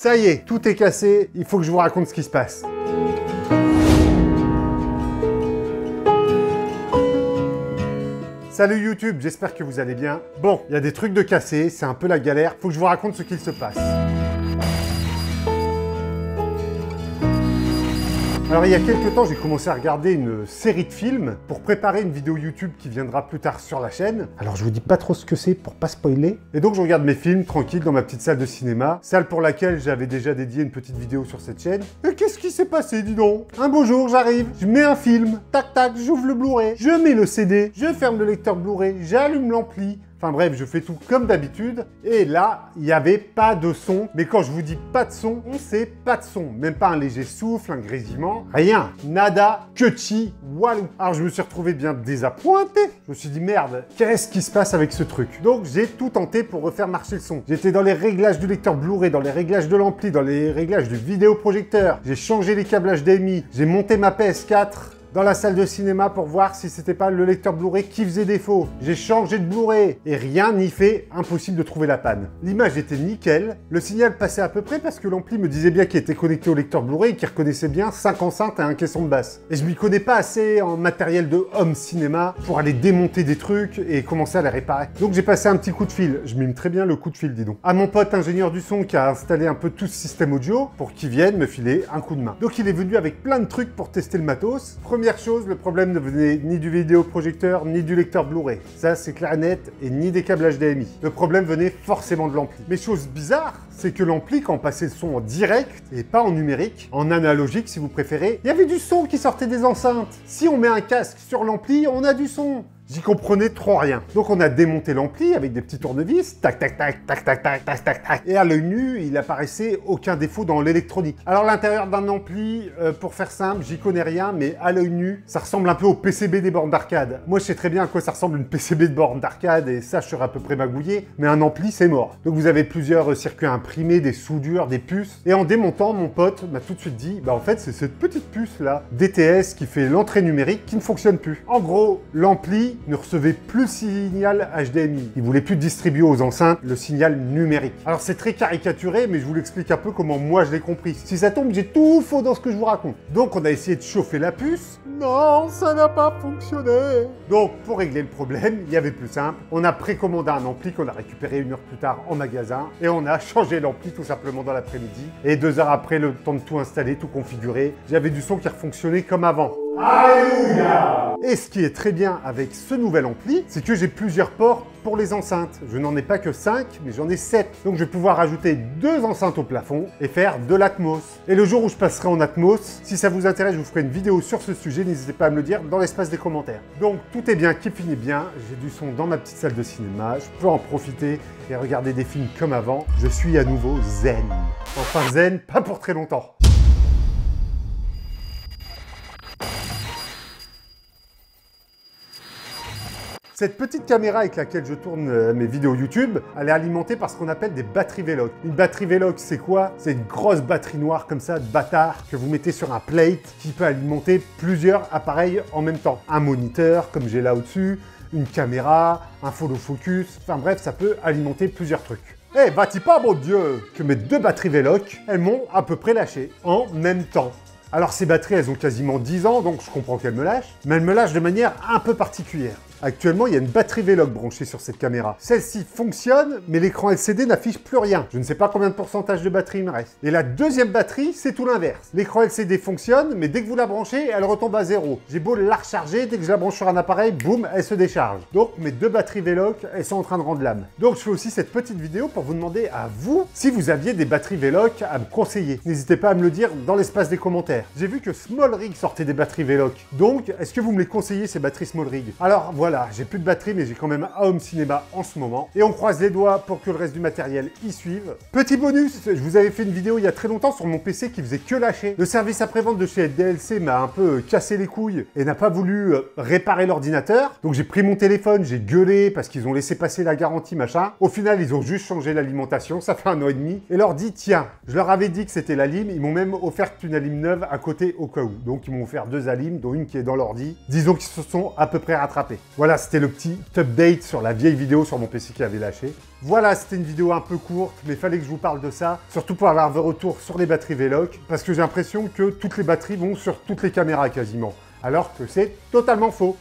Ça y est, tout est cassé, il faut que je vous raconte ce qui se passe. Salut YouTube, j'espère que vous allez bien. Bon, il y a des trucs de cassés, c'est un peu la galère, faut que je vous raconte ce qu'il se passe. Alors il y a quelques temps, j'ai commencé à regarder une série de films pour préparer une vidéo YouTube qui viendra plus tard sur la chaîne. Alors je vous dis pas trop ce que c'est pour pas spoiler. Et donc je regarde mes films tranquille dans ma petite salle de cinéma, salle pour laquelle j'avais déjà dédié une petite vidéo sur cette chaîne. Et qu'est-ce qui s'est passé, dis donc? Un beau jour, j'arrive, je mets un film, tac tac, j'ouvre le Blu-ray, je mets le CD, je ferme le lecteur Blu-ray, j'allume l'ampli. Enfin bref, je fais tout comme d'habitude. Et là, il n'y avait pas de son. Mais quand je vous dis pas de son, on sait pas de son. Même pas un léger souffle, un grésillement. Rien. Nada, que chi, walou. Alors je me suis retrouvé bien désappointé. Je me suis dit merde, qu'est-ce qui se passe avec ce truc? Donc j'ai tout tenté pour refaire marcher le son. J'étais dans les réglages du lecteur Blu-ray, dans les réglages de l'ampli, dans les réglages du vidéoprojecteur. J'ai changé les câbles HDMI. J'ai monté ma PS4 dans la salle de cinéma pour voir si c'était pas le lecteur Blu-ray qui faisait défaut. J'ai changé de Blu-ray et rien n'y fait, impossible de trouver la panne. L'image était nickel, le signal passait à peu près parce que l'ampli me disait bien qu'il était connecté au lecteur Blu-ray et qu'il reconnaissait bien 5 enceintes et un caisson de basse. Et je m'y connais pas assez en matériel de home cinéma pour aller démonter des trucs et commencer à les réparer. Donc j'ai passé un petit coup de fil, je mime très bien le coup de fil dis donc, à mon pote ingénieur du son qui a installé un peu tout ce système audio pour qu'il vienne me filer un coup de main. Donc il est venu avec plein de trucs pour tester le matos. Première chose, le problème ne venait ni du vidéoprojecteur ni du lecteur Blu-ray. Ça, c'est clair et net, et ni des câbles HDMI. Le problème venait forcément de l'ampli. Mais chose bizarre, c'est que l'ampli, quand on passait le son en direct, et pas en numérique, en analogique si vous préférez, il y avait du son qui sortait des enceintes. Si on met un casque sur l'ampli, on a du son. J'y comprenais trop rien. Donc on a démonté l'ampli avec des petits tournevis, tac tac tac, tac tac tac, tac tac tac. Et à l'œil nu, il apparaissait aucun défaut dans l'électronique. Alors l'intérieur d'un ampli, pour faire simple, j'y connais rien, mais à l'œil nu, ça ressemble un peu au PCB des bornes d'arcade. Moi je sais très bien à quoi ça ressemble une PCB de borne d'arcade, et ça je serais à peu près magouillé, mais un ampli c'est mort. Donc vous avez plusieurs circuits imprimés, des soudures, des puces, et en démontant, mon pote m'a tout de suite dit, bah en fait c'est cette petite puce là, DTS, qui fait l'entrée numérique, qui ne fonctionne plus. En gros, l'ampli ne recevait plus le signal HDMI. Il voulait plus distribuer aux enceintes le signal numérique. Alors c'est très caricaturé, mais je vous l'explique un peu comment moi je l'ai compris. Si ça tombe, j'ai tout faux dans ce que je vous raconte. Donc on a essayé de chauffer la puce. Non, ça n'a pas fonctionné. Donc pour régler le problème, il y avait plus simple. On a précommandé un ampli qu'on a récupéré 1 heure plus tard en magasin, et on a changé l'ampli tout simplement dans l'après-midi. Et 2 heures après, le temps de tout installer, tout configurer, j'avais du son qui refonctionnait comme avant. Alléluia! Et ce qui est très bien avec ce nouvel ampli, c'est que j'ai plusieurs ports pour les enceintes. Je n'en ai pas que 5, mais j'en ai 7. Donc je vais pouvoir rajouter 2 enceintes au plafond et faire de l'Atmos. Et le jour où je passerai en Atmos, si ça vous intéresse, je vous ferai une vidéo sur ce sujet, n'hésitez pas à me le dire dans l'espace des commentaires. Donc tout est bien qui finit bien, j'ai du son dans ma petite salle de cinéma, je peux en profiter et regarder des films comme avant. Je suis à nouveau zen. Enfin zen, pas pour très longtemps. Cette petite caméra avec laquelle je tourne mes vidéos YouTube, elle est alimentée par ce qu'on appelle des batteries Velox. Une batterie Velox, c'est quoi? C'est une grosse batterie noire comme ça, de bâtard, que vous mettez sur un plate qui peut alimenter plusieurs appareils en même temps. Un moniteur, comme j'ai là au-dessus, une caméra, un follow focus, enfin bref, ça peut alimenter plusieurs trucs. Eh, va-t-il pas, mon Dieu, que mes 2 batteries Velox, elles m'ont à peu près lâché, en même temps. Alors ces batteries, elles ont quasiment 10 ans, donc je comprends qu'elles me lâchent, mais elles me lâchent de manière un peu particulière. Actuellement, il y a une batterie Velox branchée sur cette caméra. Celle-ci fonctionne, mais l'écran LCD n'affiche plus rien. Je ne sais pas combien de pourcentage de batterie il me reste. Et la deuxième batterie, c'est tout l'inverse. L'écran LCD fonctionne, mais dès que vous la branchez, elle retombe à 0. J'ai beau la recharger, dès que je la branche sur un appareil, boum, elle se décharge. Donc mes 2 batteries Velox, elles sont en train de rendre l'âme. Donc je fais aussi cette petite vidéo pour vous demander à vous si vous aviez des batteries Velox à me conseiller. N'hésitez pas à me le dire dans l'espace des commentaires. J'ai vu que SmallRig sortait des batteries Velox. Donc, est-ce que vous me les conseillez, ces batteries SmallRig? Alors voilà. Voilà, j'ai plus de batterie, mais j'ai quand même un home cinéma en ce moment. Et on croise les doigts pour que le reste du matériel y suive. Petit bonus, je vous avais fait une vidéo il y a très longtemps sur mon PC qui faisait que lâcher. Le service après-vente de chez DLC m'a un peu cassé les couilles et n'a pas voulu réparer l'ordinateur. Donc j'ai pris mon téléphone, j'ai gueulé parce qu'ils ont laissé passer la garantie, machin. Au final, ils ont juste changé l'alimentation, ça fait 1 an et demi. Et leur dit, tiens, je leur avais dit que c'était la lime, ils m'ont même offert une alime neuve à côté au cas où. Donc ils m'ont offert 2 alimes, dont une qui est dans l'ordi. Disons qu'ils se sont à peu près rattrapés. Voilà, c'était le petit update sur la vieille vidéo sur mon PC qui avait lâché. Voilà, c'était une vidéo un peu courte, mais il fallait que je vous parle de ça, surtout pour avoir vos retours sur les batteries V-Lock, parce que j'ai l'impression que toutes les batteries vont sur toutes les caméras quasiment, alors que c'est totalement faux.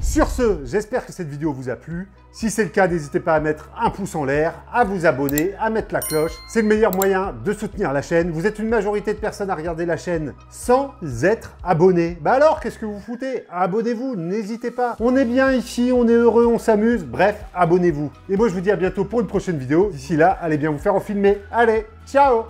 Sur ce, j'espère que cette vidéo vous a plu. Si c'est le cas, n'hésitez pas à mettre un pouce en l'air, à vous abonner, à mettre la cloche. C'est le meilleur moyen de soutenir la chaîne. Vous êtes une majorité de personnes à regarder la chaîne sans être abonnés. Bah alors, qu'est-ce que vous foutez? Abonnez-vous, n'hésitez pas. On est bien ici, on est heureux, on s'amuse. Bref, abonnez-vous. Et moi, je vous dis à bientôt pour une prochaine vidéo. D'ici là, allez bien vous faire en filmer. Allez, ciao!